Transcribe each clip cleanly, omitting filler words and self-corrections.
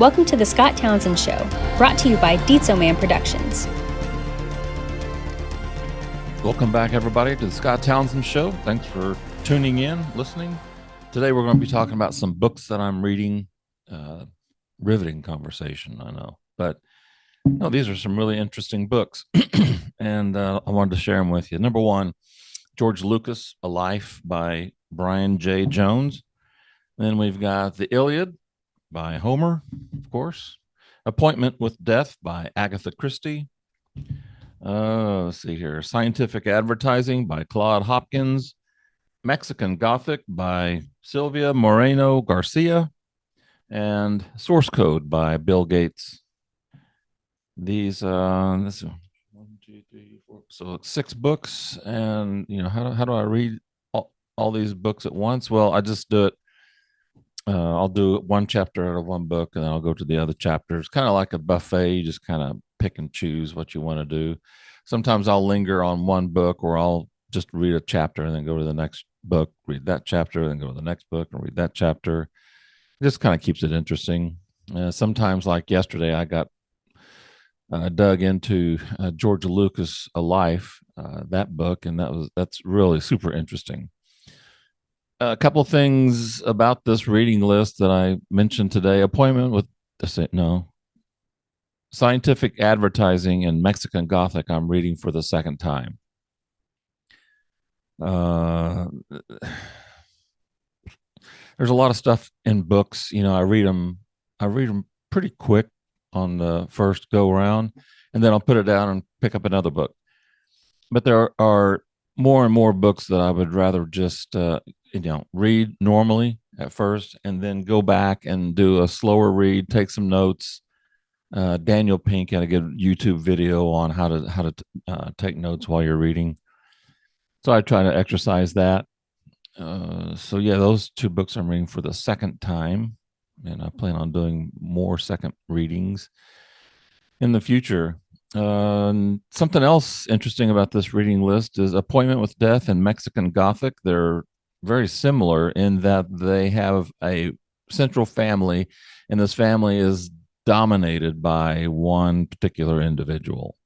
Welcome to the Scott Townsend Show, brought to you by Dietzo Man Productions. Welcome back, everybody, to the Scott Townsend Show. Thanks for tuning in, listening. Today, we're going to be talking about some books that I'm reading. Riveting conversation, I know. But these are some really interesting books, and I wanted to share them with you. Number one, George Lucas, A Life by Brian J. Jones. Then we've got The Iliad by Homer, of course. Appointment with Death by Agatha Christie. Let's see here. Scientific Advertising by Claude Hopkins. Mexican Gothic by Silvia Moreno Garcia. And Source Code by Bill Gates. These, this is 1, 2, 3, 4. So it's 6 books. And, how do I read all these books at once? Well, I just do it. I'll do one chapter out of one book, and then I'll go to the other chapters. Kind of like a buffet. You just kind of pick and choose what you want to do. Sometimes I'll linger on one book, or I'll just read a chapter and then go to the next book, read that chapter, then go to the next book and read that chapter. It just kind of keeps it interesting. Sometimes, like yesterday, I got dug into George Lucas' A Life, that book, and that's really super interesting. A couple things about this reading list that I mentioned today. Appointment with Scientific Advertising and Mexican Gothic, I'm reading for the second time. There's a lot of stuff in books. I read them pretty quick on the first go around, and then I'll put it down and pick up another book. But there are more and more books that I would rather just read normally at first, and then go back and do a slower read, take some notes. Daniel Pink had a good YouTube video on how to take notes while you're reading. So I try to exercise that. Those 2 books I'm reading for the second time, and I plan on doing more second readings in the future. Something else interesting about this reading list is Appointment with Death and Mexican Gothic. They're very similar in that they have a central family, and this family is dominated by one particular individual.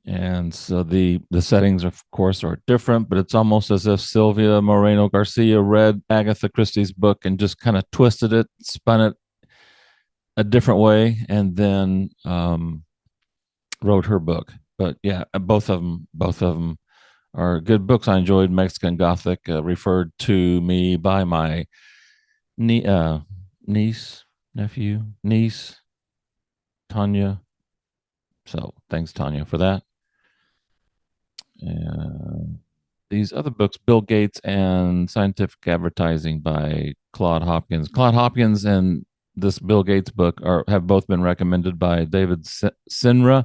And so the settings, of course, are different, but it's almost as if Silvia Moreno Garcia read Agatha Christie's book and just kind of twisted it, spun it a different way, and then wrote her book. But yeah, both of them are good books. I enjoyed Mexican Gothic, referred to me by my niece, Tanya. So thanks, Tanya, for that. These other books, Bill Gates and Scientific Advertising by Claude Hopkins. Claude Hopkins and this Bill Gates book have both been recommended by David Sinra,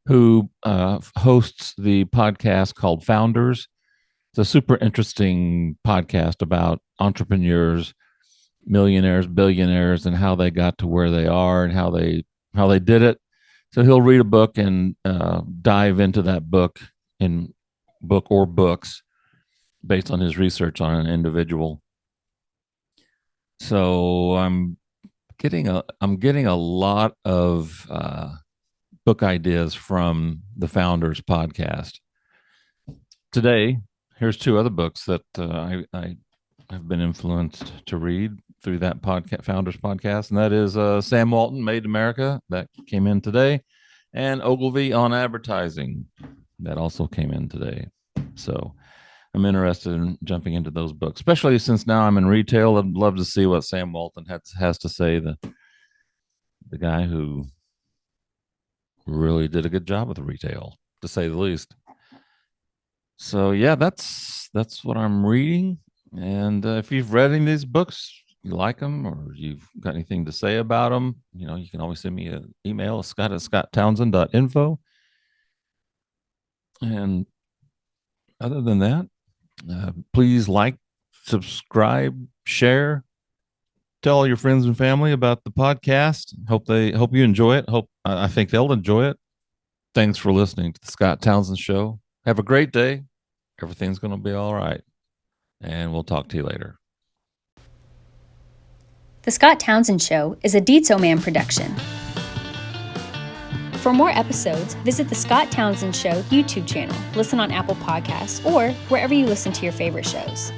who hosts the podcast called Founders. It's a super interesting podcast about entrepreneurs, millionaires, billionaires, and how they got to where they are and how they did it. So he'll read a book and dive into that book or books based on his research on an individual. So I'm getting a lot of book ideas from the Founders podcast. Today, here's 2 other books that I have been influenced to read through that Founders podcast, and that is Sam Walton, Made in America, that came in today, and Ogilvy on Advertising, that also came in today. So I'm interested in jumping into those books, especially since now I'm in retail. I'd love to see what Sam Walton has to say, the guy who really did a good job with retail, to say the least. So yeah, that's what I'm reading. And if you've read any of these books, you like them, or you've got anything to say about them, you can always send me an email, scott@scotttownsend.info. And other than that, please like, subscribe, share, tell all your friends and family about the podcast. Hope you enjoy it. I think they'll enjoy it. Thanks for listening to the Scott Townsend Show. Have a great day. Everything's going to be all right. And we'll talk to you later. The Scott Townsend Show is a Deetso Man production. For more episodes, visit the Scott Townsend Show YouTube channel, listen on Apple Podcasts, or wherever you listen to your favorite shows.